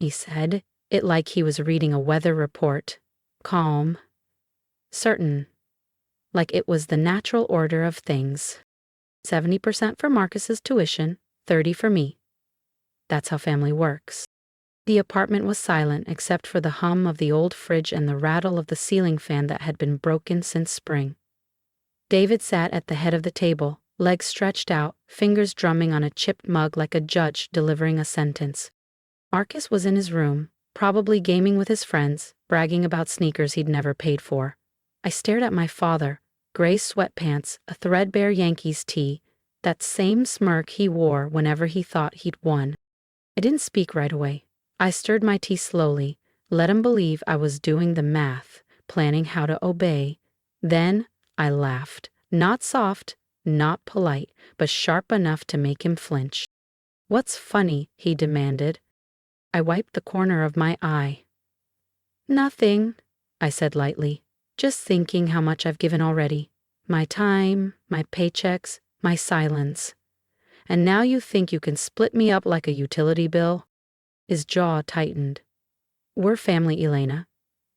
he said, it like he was reading a weather report. Calm. Certain. Like it was the natural order of things. 70% for Marcus's tuition, 30 for me. That's how family works. The apartment was silent except for the hum of the old fridge and the rattle of the ceiling fan that had been broken since spring. David sat at the head of the table, legs stretched out, fingers drumming on a chipped mug like a judge delivering a sentence. Marcus was in his room, probably gaming with his friends, bragging about sneakers he'd never paid for. I stared at my father, gray sweatpants, a threadbare Yankees tee, that same smirk he wore whenever he thought he'd won. I didn't speak right away. I stirred my tea slowly, let him believe I was doing the math, planning how to obey. Then I laughed. Not soft, not polite, but sharp enough to make him flinch. "What's funny?" he demanded. I wiped the corner of my eye. "Nothing," I said lightly. "Just thinking how much I've given already. My time, my paychecks, my silence. And now you think you can split me up like a utility bill?" His jaw tightened. "We're family, Elena.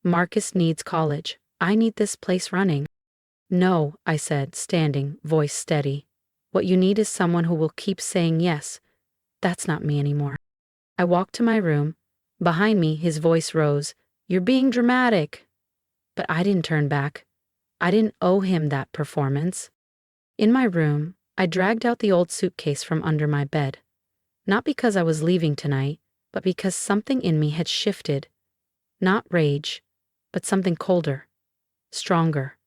Marcus needs college. I need this place running." "No," I said, standing, voice steady. "What you need is someone who will keep saying yes. That's not me anymore." I walked to my room. Behind me, his voice rose. "You're being dramatic." But I didn't turn back. I didn't owe him that performance. In my room, I dragged out the old suitcase from under my bed. Not because I was leaving tonight, but because something in me had shifted. Not rage, but something colder, stronger.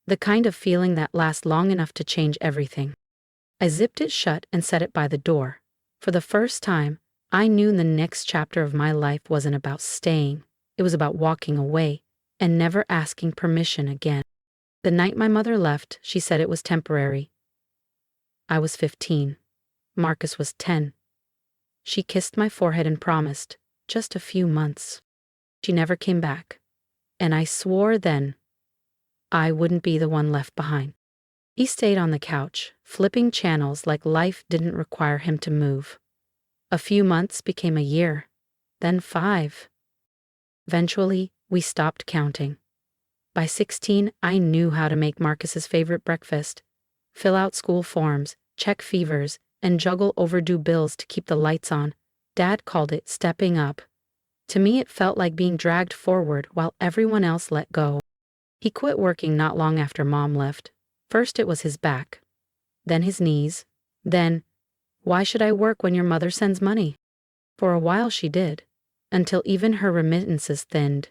The kind of feeling that lasts long enough to change everything. I zipped it shut and set it by the door. For the first time, I knew the next chapter of my life wasn't about staying. It was about walking away and never asking permission again. The night my mother left, she said it was temporary. I was 15. Marcus was 10. She kissed my forehead and promised, just a few months. She never came back. And I swore then I wouldn't be the one left behind. He stayed on the couch, flipping channels like life didn't require him to move. A few months became a year, then 5. Eventually, we stopped counting. By 16, I knew how to make Marcus's favorite breakfast, fill out school forms, check fevers, and juggle overdue bills to keep the lights on. Dad called it stepping up. To me, it felt like being dragged forward while everyone else let go. He quit working not long after Mom left. First it was his back, then his knees, then, "Why should I work when your mother sends money?" For a while she did, until even her remittances thinned.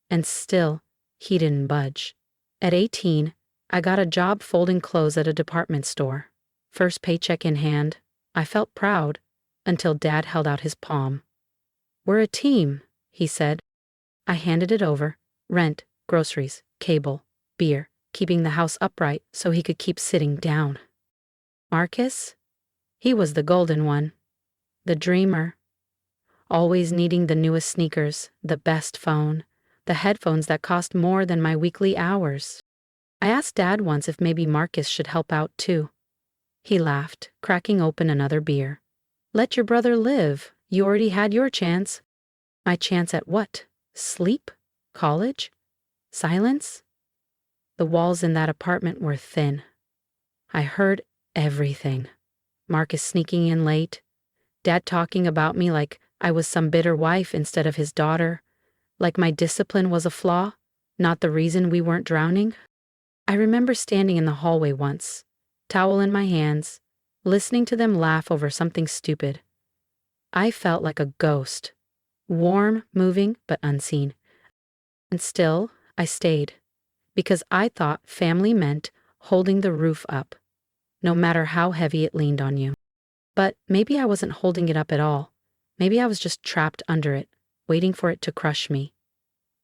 And still, he didn't budge. At 18, I got a job folding clothes at a department store. First paycheck in hand, I felt proud, until Dad held out his palm. "We're a team," he said. I handed it over. Rent, groceries, cable, beer, keeping the house upright so he could keep sitting down. Marcus? He was the golden one. The dreamer. Always needing the newest sneakers, the best phone, the headphones that cost more than my weekly hours. I asked Dad once if maybe Marcus should help out too. He laughed, cracking open another beer. "Let your brother live. You already had your chance." My chance at what? Sleep? College? Silence? The walls in that apartment were thin. I heard everything. Marcus sneaking in late, Dad talking about me like I was some bitter wife instead of his daughter, like my discipline was a flaw, not the reason we weren't drowning. I remember standing in the hallway once, towel in my hands, listening to them laugh over something stupid. I felt like a ghost, warm, moving, but unseen. And still, I stayed, because I thought family meant holding the roof up, no matter how heavy it leaned on you. But maybe I wasn't holding it up at all. Maybe I was just trapped under it, waiting for it to crush me.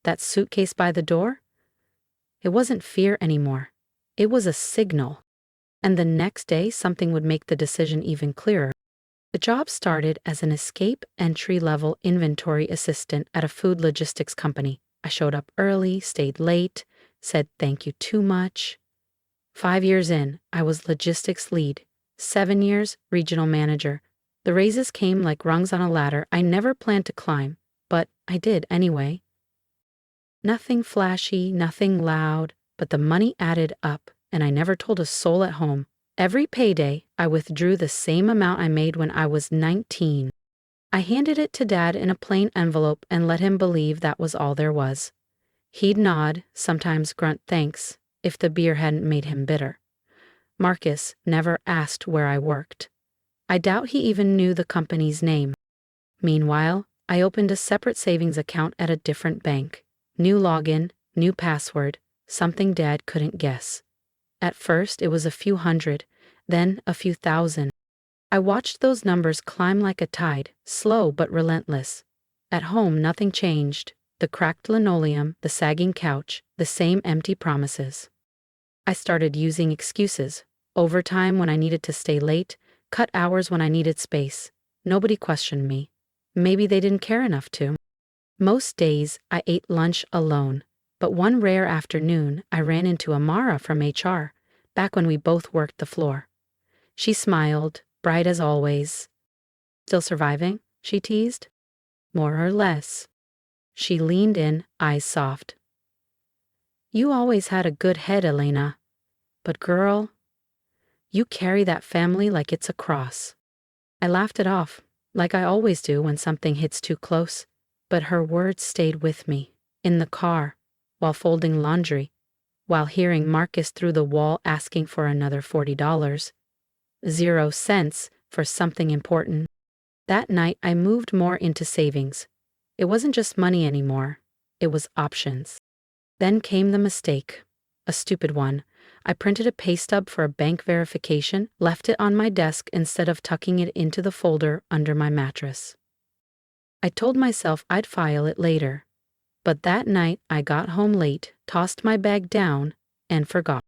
That suitcase by the door? It wasn't fear anymore. It was a signal. And the next day, something would make the decision even clearer. The job started as an escape entry-level inventory assistant at a food logistics company. I showed up early, stayed late, said thank you too much. 5 years in, I was logistics lead. 7 years, regional manager. The raises came like rungs on a ladder I never planned to climb, but I did anyway. Nothing flashy, nothing loud, but the money added up, and I never told a soul at home. Every payday, I withdrew the same amount I made when I was 19. I handed it to Dad in a plain envelope and let him believe that was all there was. He'd nod, sometimes grunt thanks, if the beer hadn't made him bitter. Marcus never asked where I worked. I doubt he even knew the company's name. Meanwhile, I opened a separate savings account at a different bank. New login, new password, something Dad couldn't guess. At first, it was a few hundred, then a few thousand. I watched those numbers climb like a tide, slow but relentless. At home, nothing changed. The cracked linoleum, the sagging couch, the same empty promises. I started using excuses. Overtime when I needed to stay late, cut hours when I needed space. Nobody questioned me. Maybe they didn't care enough to. Most days, I ate lunch alone. But one rare afternoon, I ran into Amara from HR, back when we both worked the floor. She smiled, bright as always. "Still surviving?" she teased. "More or less." She leaned in, eyes soft. "You always had a good head, Elena. But girl, you carry that family like it's a cross." I laughed it off, like I always do when something hits too close. But her words stayed with me, in the car, while folding laundry, while hearing Marcus through the wall asking for another $40. 0 cents for something important. That night, I moved more into savings. It wasn't just money anymore. It was options. Then came the mistake. A stupid one. I printed a pay stub for a bank verification, left it on my desk instead of tucking it into the folder under my mattress. I told myself I'd file it later. But that night, I got home late, tossed my bag down, and forgot.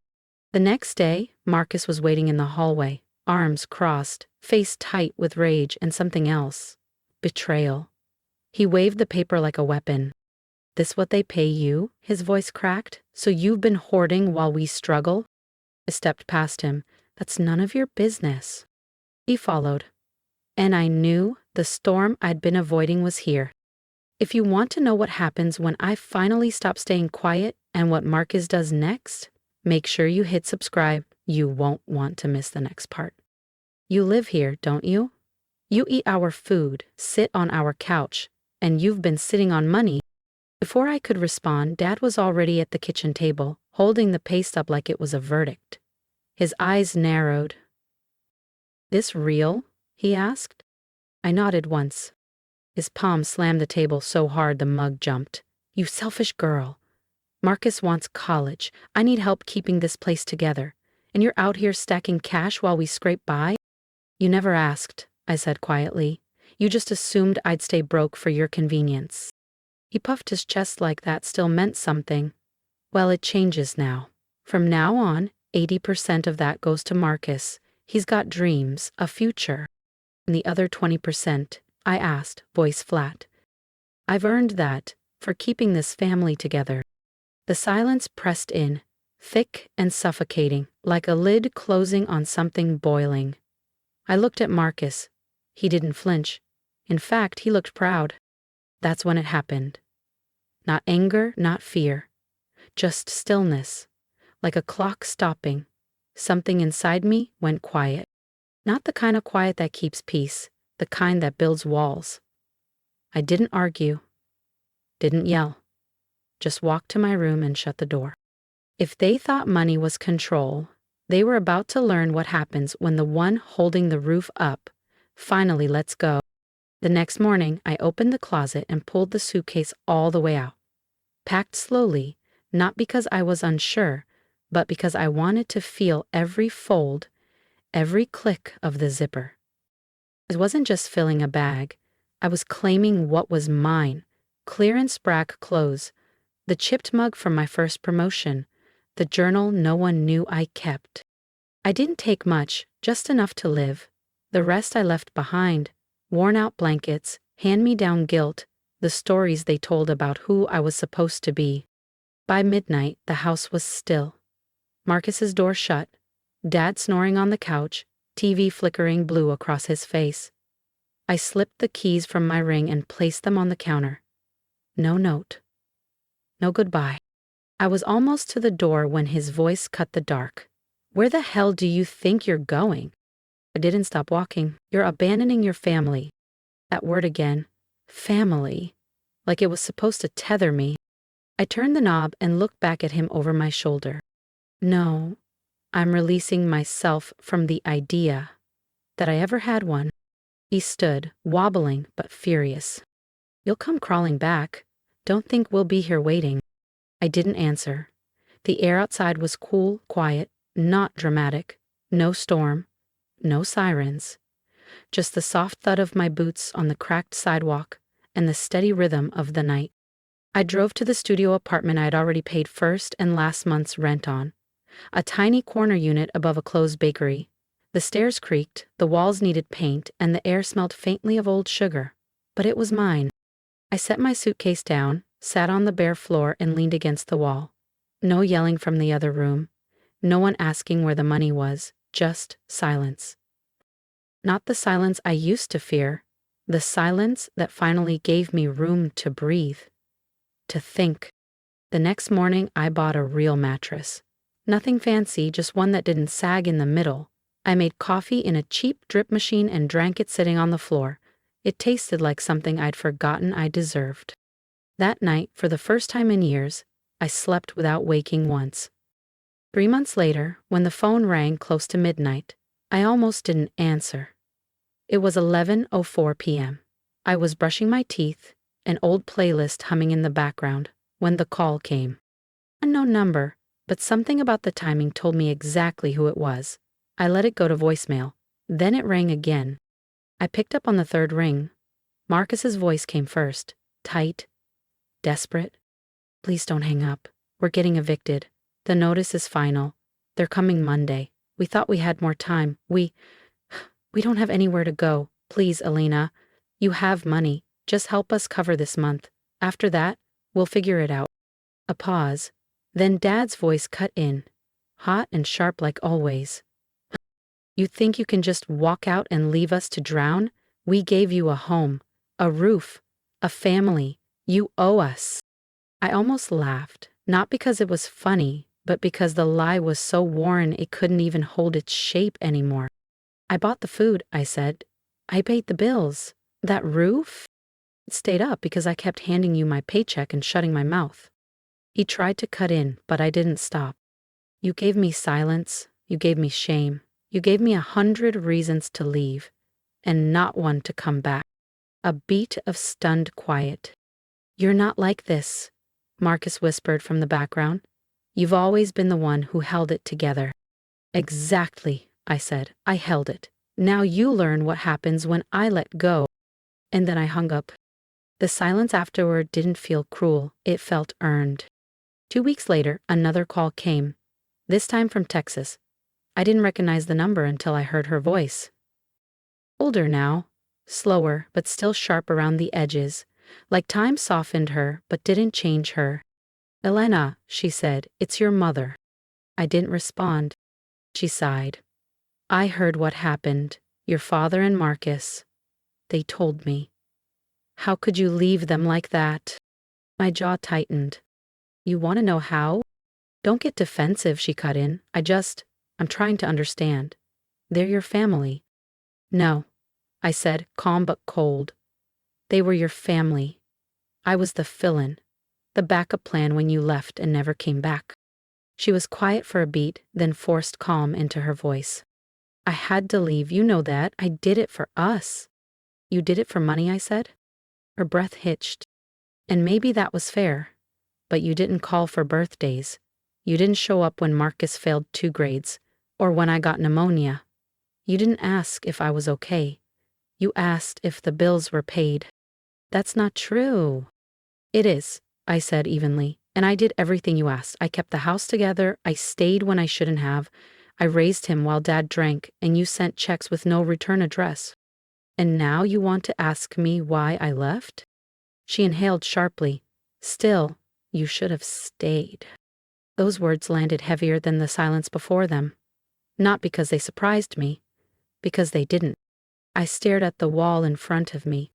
The next day, Marcus was waiting in the hallway, arms crossed, face tight with rage and something else. Betrayal. He waved the paper like a weapon. "This what they pay you?" His voice cracked. "So you've been hoarding while we struggle?" I stepped past him. "That's none of your business." He followed. And I knew the storm I'd been avoiding was here. If you want to know what happens when I finally stop staying quiet and what Marcus does next, make sure you hit subscribe. You won't want to miss the next part. You live here, don't you? You eat our food, sit on our couch, and you've been sitting on money. Before I could respond, Dad was already at the kitchen table, holding the pay stub like it was a verdict. His eyes narrowed. "This real?" he asked. I nodded once. His palm slammed the table so hard the mug jumped. "You selfish girl. Marcus wants college. I need help keeping this place together. And you're out here stacking cash while we scrape by?" "You never asked," I said quietly. "You just assumed I'd stay broke for your convenience." He puffed his chest like that still meant something. "Well, it changes now. From now on, 80% of that goes to Marcus. He's got dreams, a future. And the other 20%, I asked, voice flat. "I've earned that, for keeping this family together." The silence pressed in, thick and suffocating, like a lid closing on something boiling. I looked at Marcus. He didn't flinch. In fact, he looked proud. That's when it happened. Not anger, not fear. Just stillness, like a clock stopping. Something inside me went quiet. Not the kind of quiet that keeps peace, the kind that builds walls. I didn't argue, didn't yell, just walked to my room and shut the door. If they thought money was control, they were about to learn what happens when the one holding the roof up finally lets go. The next morning, I opened the closet and pulled the suitcase all the way out. Packed slowly, not because I was unsure, but because I wanted to feel every fold, every click of the zipper. It wasn't just filling a bag. I was claiming what was mine. Clearance Brack clothes, the chipped mug from my first promotion, the journal no one knew I kept. I didn't take much, just enough to live. The rest I left behind. Worn-out blankets, hand-me-down guilt, the stories they told about who I was supposed to be. By midnight, the house was still. Marcus's door shut, Dad snoring on the couch, TV flickering blue across his face. I slipped the keys from my ring and placed them on the counter. No note. No goodbye. I was almost to the door when his voice cut the dark. Where the hell do you think you're going? I didn't stop walking. You're abandoning your family. That word again. Family. Like it was supposed to tether me. I turned the knob and looked back at him over my shoulder. No, I'm releasing myself from the idea that I ever had one. He stood, wobbling but furious. You'll come crawling back. Don't think we'll be here waiting. I didn't answer. The air outside was cool, quiet, not dramatic. No storm, no sirens. Just the soft thud of my boots on the cracked sidewalk and the steady rhythm of the night. I drove to the studio apartment I had already paid first and last month's rent on. A tiny corner unit above a closed bakery. The stairs creaked, the walls needed paint, and the air smelled faintly of old sugar. But it was mine. I set my suitcase down, sat on the bare floor, and leaned against the wall. No yelling from the other room. No one asking where the money was. Just silence. Not the silence I used to fear. The silence that finally gave me room to breathe. To think. The next morning, I bought a real mattress. Nothing fancy, just one that didn't sag in the middle. I made coffee in a cheap drip machine and drank it sitting on the floor. It tasted like something I'd forgotten I deserved. That night, for the first time in years, I slept without waking once. 3 months later, when the phone rang close to midnight, I almost didn't answer. It was 11:04 p.m. I was brushing my teeth, an old playlist humming in the background, when the call came. Unknown number, but something about the timing told me exactly who it was. I let it go to voicemail. Then it rang again. I picked up on the third ring. Marcus's voice came first, tight, desperate. Please don't hang up. We're getting evicted. The notice is final. They're coming Monday. We thought we had more time. We don't have anywhere to go. Please, Elena. You have money. Just help us cover this month. After that, we'll figure it out. A pause. Then Dad's voice cut in, hot and sharp like always. You think you can just walk out and leave us to drown? We gave you a home, a roof, a family. You owe us. I almost laughed, not because it was funny, but because the lie was so worn it couldn't even hold its shape anymore. I bought the food, I said. I paid the bills. That roof? It stayed up because I kept handing you my paycheck and shutting my mouth. He tried to cut in, but I didn't stop. You gave me silence. You gave me shame. You gave me 100 reasons to leave, and not one to come back. A beat of stunned quiet. You're not like this, Marcus whispered from the background. You've always been the one who held it together. Exactly, I said. I held it. Now you learn what happens when I let go. And then I hung up. The silence afterward didn't feel cruel. It felt earned. 2 weeks later, another call came, this time from Texas. I didn't recognize the number until I heard her voice. Older now, slower, but still sharp around the edges, like time softened her but didn't change her. Elena, she said, it's your mother. I didn't respond. She sighed. I heard what happened. Your father and Marcus. They told me. How could you leave them like that? My jaw tightened. You want to know how? Don't get defensive, she cut in. I'm trying to understand. They're your family. No, I said, calm but cold. They were your family. I was the fill-in, the backup plan when you left and never came back. She was quiet for a beat, then forced calm into her voice. I had to leave, you know that. I did it for us. You did it for money, I said. Her breath hitched. And maybe that was fair. But you didn't call for birthdays. You didn't show up when Marcus failed 2 grades, or when I got pneumonia. You didn't ask if I was okay. You asked if the bills were paid. That's not true. It is, I said evenly, and I did everything you asked. I kept the house together. I stayed when I shouldn't have. I raised him while Dad drank, and you sent checks with no return address. And now you want to ask me why I left? She inhaled sharply. Still, you should have stayed. Those words landed heavier than the silence before them. Not because they surprised me, because they didn't. I stared at the wall in front of me.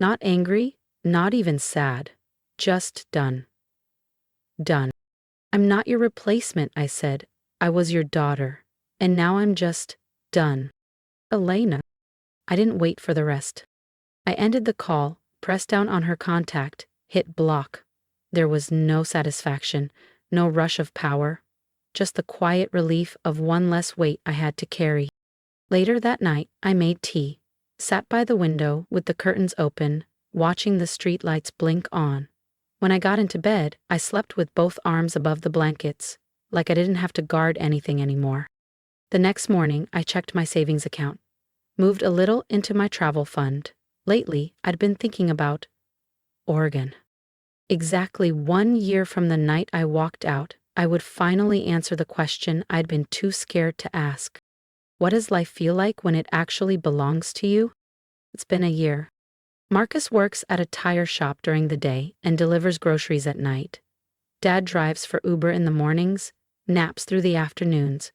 Not angry, not even sad. Just done. Done. I'm not your replacement, I said. I was your daughter. And now I'm just done. Elena. I didn't wait for the rest. I ended the call, pressed down on her contact, hit block. There was no satisfaction, no rush of power, just the quiet relief of one less weight I had to carry. Later that night, I made tea, sat by the window with the curtains open, watching the streetlights blink on. When I got into bed, I slept with both arms above the blankets, like I didn't have to guard anything anymore. The next morning, I checked my savings account, moved a little into my travel fund. Lately, I'd been thinking about Oregon. Exactly 1 year from the night I walked out, I would finally answer the question I'd been too scared to ask. What does life feel like when it actually belongs to you? It's been a year. Marcus works at a tire shop during the day and delivers groceries at night. Dad drives for Uber in the mornings, naps through the afternoons.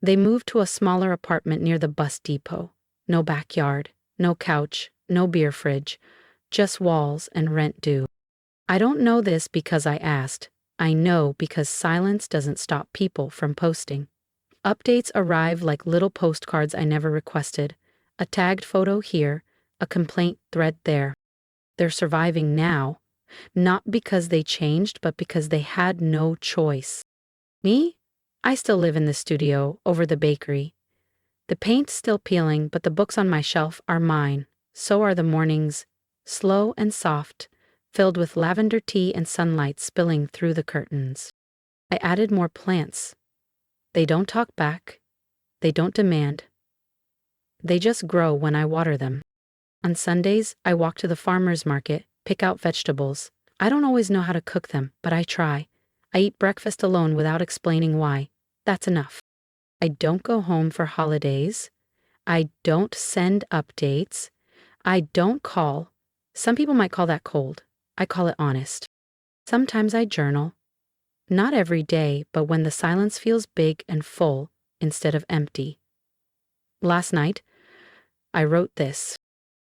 They moved to a smaller apartment near the bus depot. No backyard, no couch, no beer fridge, just walls and rent due. I don't know this because I asked. I know because silence doesn't stop people from posting. Updates arrive like little postcards I never requested. A tagged photo here, a complaint thread there. They're surviving now, not because they changed, but because they had no choice. Me? I still live in the studio over the bakery. The paint's still peeling, but the books on my shelf are mine. So are the mornings, slow and soft, filled with lavender tea and sunlight spilling through the curtains. I added more plants. They don't talk back. They don't demand. They just grow when I water them. On Sundays, I walk to the farmer's market, pick out vegetables. I don't always know how to cook them, but I try. I eat breakfast alone without explaining why. That's enough. I don't go home for holidays. I don't send updates. I don't call. Some people might call that cold. I call it honest. Sometimes I journal. Not every day, but when the silence feels big and full instead of empty. Last night, I wrote this.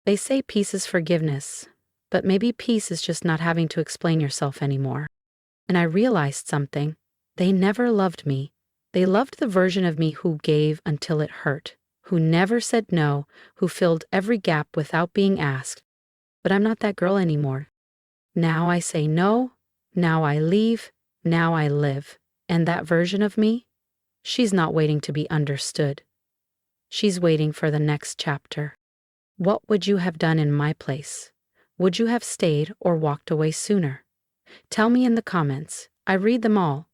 They say peace is forgiveness, but maybe peace is just not having to explain yourself anymore. And I realized something. They never loved me. They loved the version of me who gave until it hurt, who never said no, who filled every gap without being asked. But I'm not that girl anymore. Now I say no, now I leave, now I live. And that version of me, she's not waiting to be understood. She's waiting for the next chapter. What would you have done in my place? Would you have stayed or walked away sooner? Tell me in the comments. I read them all.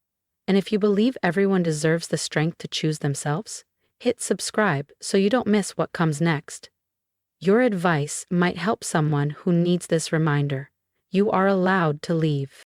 And if you believe everyone deserves the strength to choose themselves, hit subscribe so you don't miss what comes next. Your advice might help someone who needs this reminder. You are allowed to leave.